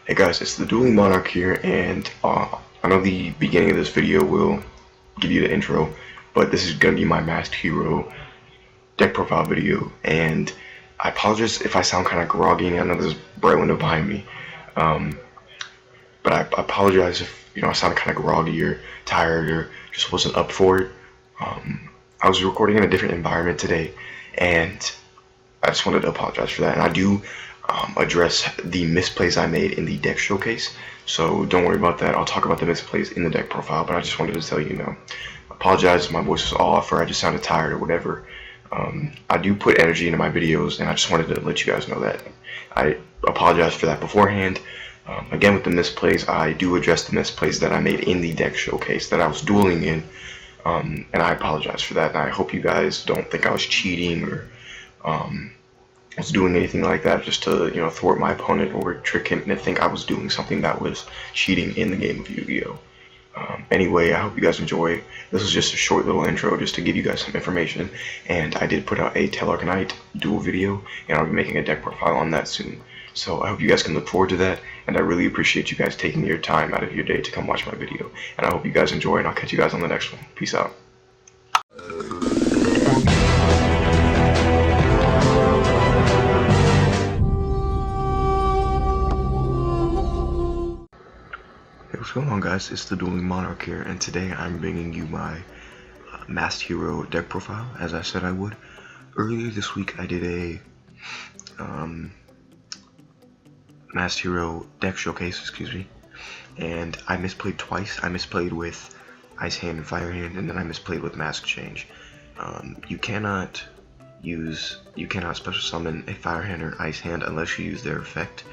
Hey guys, it's the Dueling Monarch here, and I know the beginning of this video will give you the intro, but this is going to be my Masked Hero deck profile video, and I apologize if I sound kind of groggy. I know there's a bright window behind me, but I apologize if I sound kind of groggy or tired or just wasn't up for it. I was recording in a different environment today, and I just wanted to apologize for that, and I do address the misplays I made in the deck showcase, so don't worry about that. I'll talk about the misplays in the deck profile, but I just wanted to tell you, apologize if my voice was off or I just sounded tired or whatever. I do put energy into my videos, and I just wanted to let you guys know that. I apologize for that beforehand. Again, with the misplays, I do address the misplays that I made in the deck showcase that I was dueling in, and I apologize for that, and I hope you guys don't think I was cheating or was doing anything like that just to thwart my opponent or trick him to think I was doing something that was cheating in the game of Yu-Gi-Oh! Anyway, I hope you guys enjoy. This was just a short little intro just to give you guys some information, and I did put out a Tellarknight duel video, and I'll be making a deck profile on that soon. So I hope you guys can look forward to that, and I really appreciate you guys taking your time out of your day to come watch my video, and I hope you guys enjoy, and I'll catch you guys on the next one. Peace out. Hey, what's going on, guys? It's the Dueling Monarch here, and today I'm bringing you my Masked Hero deck profile, as I said I would. Earlier this week I did a Masked Hero deck showcase, and I misplayed twice. I misplayed with Ice Hand and Fire Hand, and then I misplayed with Mask Change. You cannot special summon a Fire Hand or an Ice Hand unless you use their effect.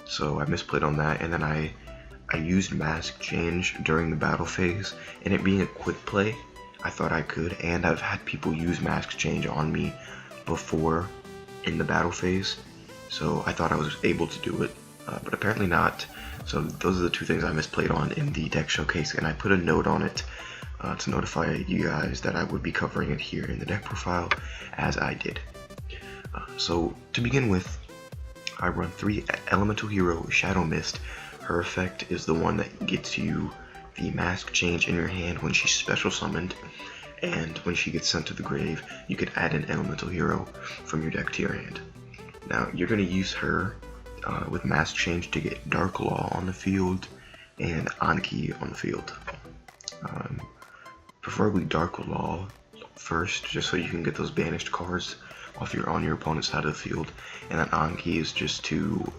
So I misplayed on that, and then I used Mask Change during the battle phase, and it being a quick play, I thought I could, and I've had people use Mask Change on me before in the battle phase, so I thought I was able to do it, but apparently not. So those are the two things I misplayed on in the deck showcase, and I put a note on it to notify you guys that I would be covering it here in the deck profile, as I did. So to begin with, I run 3 Elemental Hero Shadow Mist. Her effect is the one that gets you the Mask Change in your hand when she's special summoned, and when she gets sent to the grave, you can add an Elemental Hero from your deck to your hand. Now, you're going to use her with Mask Change to get Dark Law on the field and Anki on the field. Preferably Dark Law first, just so you can get those banished cards off on your opponent's side of the field, and then Anki is just to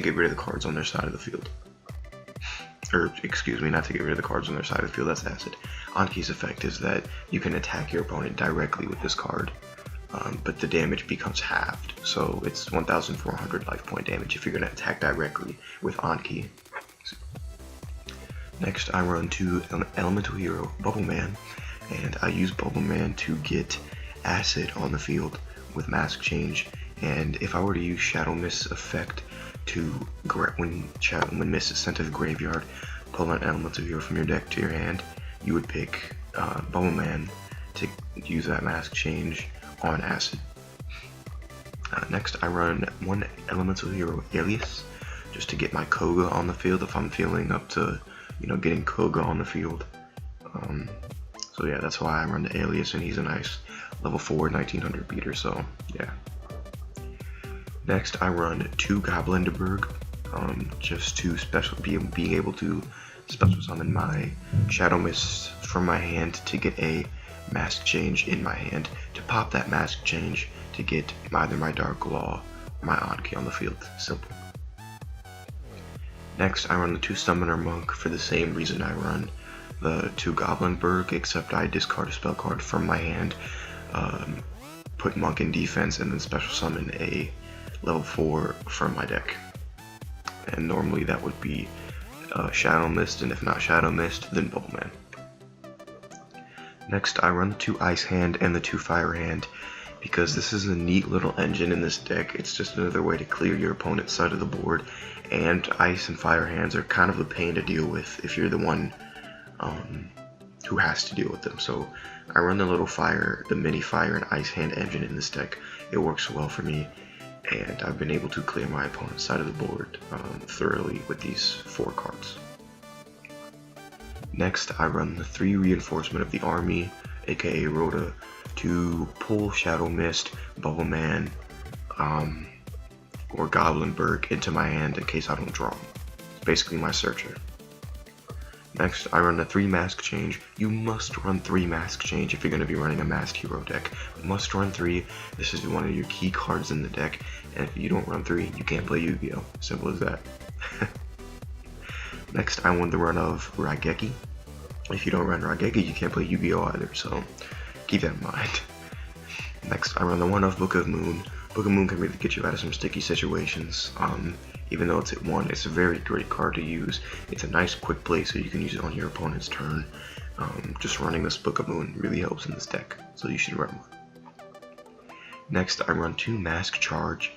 get rid of the cards on their side of the field. Or, excuse me, not to get rid of the cards on their side of the field, that's acid. Anki's effect is that you can attack your opponent directly with this card, but the damage becomes halved, so it's 1,400 life point damage if you're going to attack directly with Anki. Next, I run 2 Elemental Hero Bubble Man, and I use Bubble Man to get acid on the field with Mask Change, and if I were to use Shadow Mist's effect to, when Mist is sent to the graveyard, pull an Elemental Hero from your deck to your hand, you would pick Bubble Man to use that Mask Change on acid. Next, I run 1 Elemental Hero Alias, just to get my Koga on the field if I'm feeling up to getting Koga on the field. So yeah, that's why I run the Alias, and he's a nice level 4 1900 beater, so yeah. Next, I run 2 Goblinderberg, just to being able to special summon my Shadow Mist from my hand to get a Mask Change in my hand, to pop that Mask Change to get either my Dark Law or my Anki on the field. Simple. Next, I run the 2 Summoner Monk for the same reason I run the 2 Goblinberg, except I discard a spell card from my hand, put Monk in defense, and then special summon a level 4 from my deck. And normally that would be Shadow Mist, and if not Shadow Mist, then Bubble Man. Next, I run the 2 Ice Hand and the 2 Fire Hand, because this is a neat little engine in this deck. It's just another way to clear your opponent's side of the board, and Ice and Fire Hands are kind of a pain to deal with if you're the one who has to deal with them. So I run the mini Fire and Ice Hand engine in this deck. It works well for me, and I've been able to clear my opponent's side of the board thoroughly with these 4 cards. Next, I run the 3 Reinforcement of the Army, aka Rhoda, to pull Shadow Mist, Bubble Man, or Goblinberg into my hand in case I don't draw them. It's basically my searcher. Next, I run the 3 Mask Change. You must run 3 Mask Change if you're going to be running a Masked Hero deck. You must run 3. This is one of your key cards in the deck, and if you don't run 3, you can't play Yu-Gi-Oh! Simple as that. Next, I won the run of Raigeki. If you don't run Raigeki, you can't play Yu-Gi-Oh! Either, so keep that in mind. Next, I run the one of Book of Moon. Book of Moon can really get you out of some sticky situations. Even though it's at 1, it's a very great card to use. It's a nice quick play, so you can use it on your opponent's turn. Just running this Book of Moon really helps in this deck, so you should run one. Next, I run 2 Mask Charge,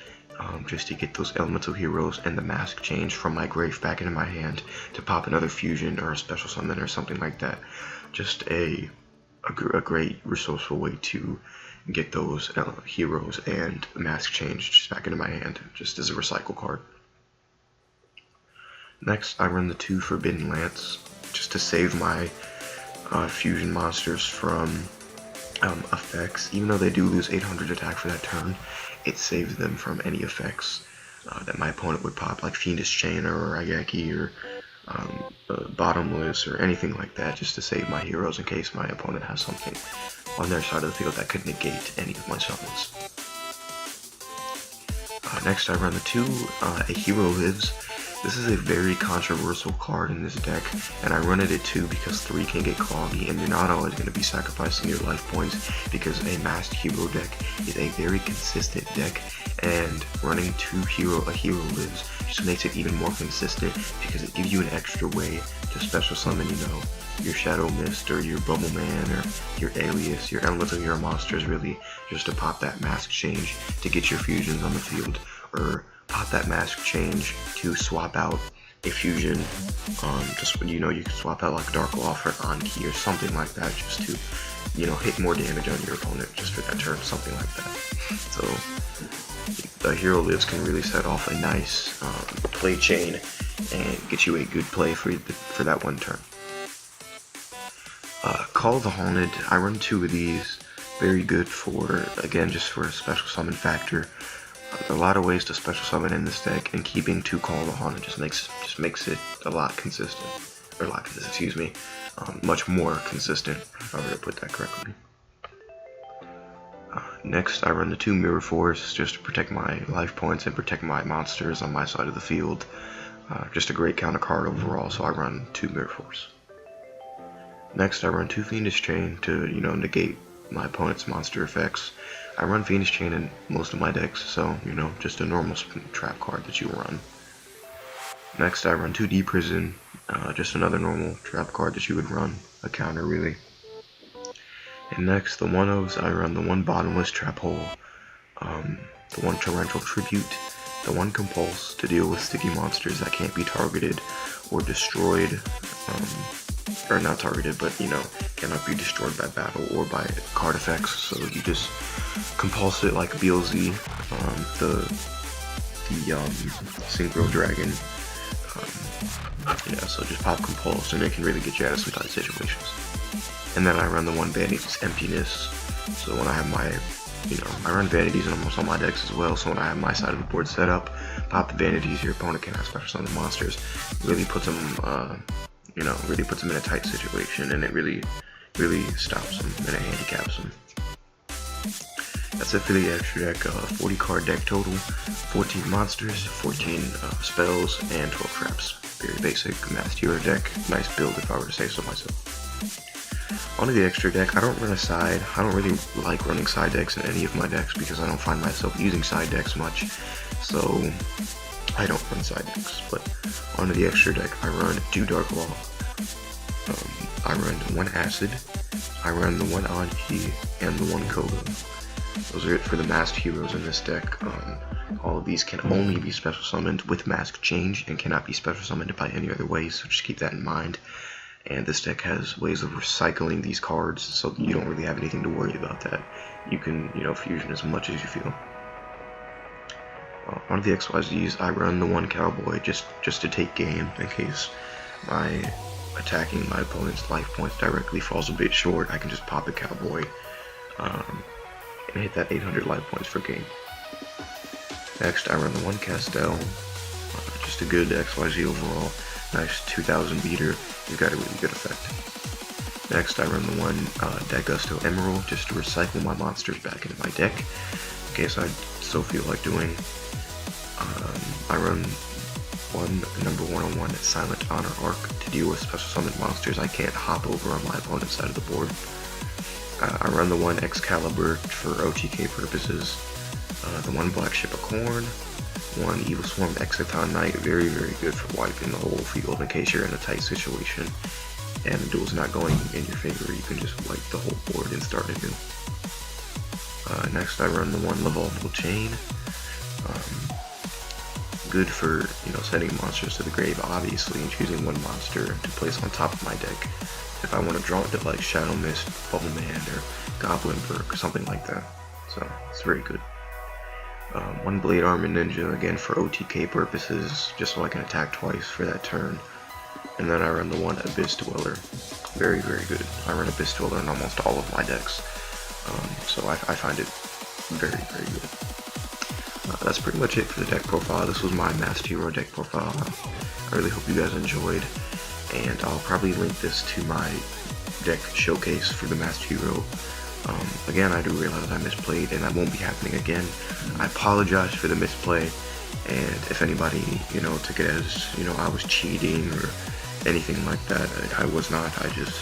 just to get those Elemental Heroes and the Mask Change from my grave back into my hand to pop another fusion or a special summon or something like that. Just a great resourceful way to get those heroes and Mask Change just back into my hand, just as a recycle card. Next, I run the 2 Forbidden Lance, just to save my fusion monsters from effects. Even though they do lose 800 attack for that turn, it saves them from any effects that my opponent would pop, like Fiendish Chain or Raigeki or Bottomless or anything like that, just to save my heroes in case my opponent has something on their side of the field that could negate any of my summons. Next, I run the 2 A Hero Lives. This is a very controversial card in this deck, and I run it at 2 because 3 can get cloggy, and you're not always going to be sacrificing your life points because a Masked Hero deck is a very consistent deck, and running A Hero Lives just makes it even more consistent because it gives you an extra way to special summon, your Shadow Mist or your Bubble Man or your Alias, your Elemental Hero monsters, really, just to pop that Mask Change to get your fusions on the field, or pop that Mask Change to swap out a fusion. You can swap out like Dark Loft or Anki or something like that, just to, hit more damage on your opponent just for that turn, something like that. So the Hero Lives can really set off a nice play chain and get you a good play for that one turn. Call of the Haunted, I run 2 of these. Very good for, again, just for a special summon factor. There are a lot of ways to special summon in this deck, and keeping 2 Call of the Haunted just makes it a lot consistent. Much more consistent, if I were to put that correctly. Next, I run the 2 Mirror Force just to protect my life points and protect my monsters on my side of the field. Just a great counter card overall, so I run 2 Mirror Force. Next, I run 2 Fiendish Chain to, negate my opponent's monster effects. I run Fiendish Chain in most of my decks, so, just a normal trap card that you run. Next, I run 2 Deprison, just another normal trap card that you would run, a counter really. And next, the 1-ofs, I run the 1 Bottomless Trap Hole, the 1 Torrential Tribute, the 1 Compulse to deal with sticky monsters that can't be targeted or destroyed, or not targeted, but cannot be destroyed by battle or by card effects. So you just compulse it like BLZ, the Synchro Dragon. So just pop Compulse, and it can really get you out of some tight situations. And then I run the 1 Vanity's Emptiness. So when I have my, I run Vanities in almost all my decks as well. So when I have my side of the board set up, pop the Vanities. Your opponent can have special summon monsters. Really puts them, really puts them in a tight situation, and it really stops them and it handicaps them. That's it for the extra deck. 40 card deck total, 14 monsters, 14 spells, and 12 traps. Very basic Masked Hero deck. Nice build if I were to say so myself. Onto the extra deck, I don't run a side. I don't really like running side decks in any of my decks because I don't find myself using side decks much. So I don't run side decks. But onto the extra deck, I run 2 Dark Law. I run 1 Acid. I run the 1 Anki and the 1 Koga. Those are it for the Masked Heroes in this deck. All of these can only be special summoned with Mask Change and cannot be special summoned by any other way, so just keep that in mind. And this deck has ways of recycling these cards, so you don't really have anything to worry about that. You can, fusion as much as you feel. One of the XYZs, I run the one cowboy just to take game in case my attacking my opponent's life points directly falls a bit short. I can just pop a cowboy and hit that 800 life points for game. Next, I run the one Castell, just a good XYZ overall. Nice 2000 beater. You've got a really good effect. Next, I run the one Dagusto Emerald just to recycle my monsters back into my deck in case I so feel like doing. I run one number 101 Silent Honor Arc to deal with special summoned monsters I can't hop over on my opponent's side of the board. I run the one Excalibur for OTK purposes, the one Black Ship of Corn, one Evil Swarm Exciton Knight, very good for wiping the whole field in case you're in a tight situation and the duel's not going in your favor. You can just wipe the whole board and start anew. Next, I run the one Lavoltable Chain. Good for, sending monsters to the grave, obviously, and choosing one monster to place on top of my deck if I want to draw it to like Shadow Mist, Bubble Man, or Goblin Burg, or something like that. So it's very good. One Blade Armor Ninja, again for OTK purposes, just so I can attack twice for that turn. And then I run the one Abyss Dweller, very good. I run Abyss Dweller in almost all of my decks, so I find it very good. That's pretty much it for the deck profile. This was my Masked Hero deck profile. I really hope you guys enjoyed, and I'll probably link this to my deck showcase for the Masked Hero. Again, I do realize I misplayed, and that won't be happening again. I apologize for the misplay, and if anybody, took it as, I was cheating or anything like that, I was not. I just,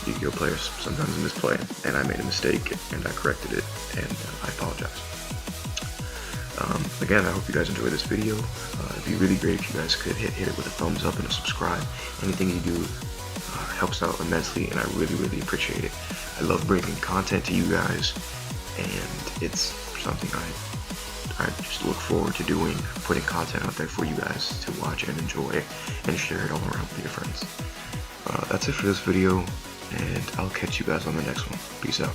Yu-Gi-Oh players sometimes misplay, and I made a mistake, and I corrected it, and I apologize. Again, I hope you guys enjoyed this video. It'd be really great if you guys could hit it with a thumbs up and a subscribe. Anything you do helps out immensely, and I really appreciate it. I love bringing content to you guys, and it's something I just look forward to doing, putting content out there for you guys to watch and enjoy and share it all around with your friends. That's it for this video, and I'll catch you guys on the next one. Peace out.